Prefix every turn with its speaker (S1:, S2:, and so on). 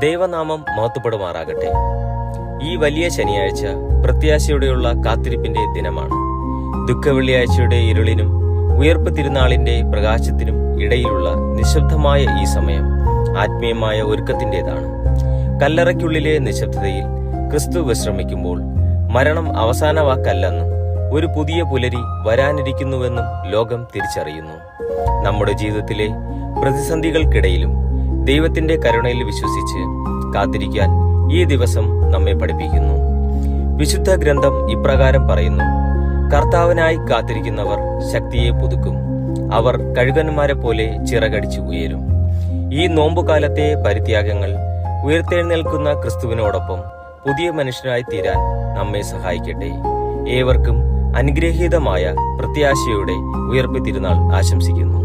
S1: ദൈവനാമം മഹത്വപ്പെടുമാറാകട്ടെ. ഈ വലിയ ശനിയാഴ്ച പ്രത്യാശയോടെയുള്ള കാത്തിരിപ്പിന്റെ ദിനമാണ്. ദുഃഖവെള്ളിയാഴ്ചയുടെ ഇരുളിനും ഉയർപ്പ് തിരുനാളിന്റെ പ്രകാശത്തിനും ഇടയിലുള്ള നിശബ്ദമായ ഈ സമയം ആത്മീയമായ ഒരുക്കത്തിൻ്റെതാണ്. കല്ലറയ്ക്കുള്ളിലെ നിശബ്ദതയിൽ ക്രിസ്തു വിശ്രമിക്കുമ്പോൾ മരണം അവസാന വാക്കല്ലെന്നും ഒരു പുതിയ പുലരി വരാനിരിക്കുന്നുവെന്നും ലോകം തിരിച്ചറിയുന്നു. നമ്മുടെ ജീവിതത്തിലെ പ്രതിസന്ധികൾക്കിടയിലും ദൈവത്തിന്റെ കരുണയിൽ വിശ്വസിച്ച് കാത്തിരിക്കാൻ ഈ ദിവസം നമ്മെ പഠിപ്പിക്കുന്നു. വിശുദ്ധ ഗ്രന്ഥം ഇപ്രകാരം പറയുന്നു: കർത്താവിനായി കാത്തിരിക്കുന്നവർ ശക്തിയെ പുതുക്കും, അവർ കഴുകന്മാരെ പോലെ ചിറകടിച്ചു ഉയരും. ഈ നോമ്പുകാലത്തെ പരിത്യാഗങ്ങൾ ഉയർത്തെഴുന്നേൽക്കുന്ന ക്രിസ്തുവിനോടൊപ്പം പുതിയ മനുഷ്യനായി തീരാൻ നമ്മെ സഹായിക്കട്ടെ. ഏവർക്കും അനുഗ്രഹീതമായ പ്രത്യാശയുടെ ഉയർപ്പ് തിരുനാൾ ആശംസിക്കുന്നു.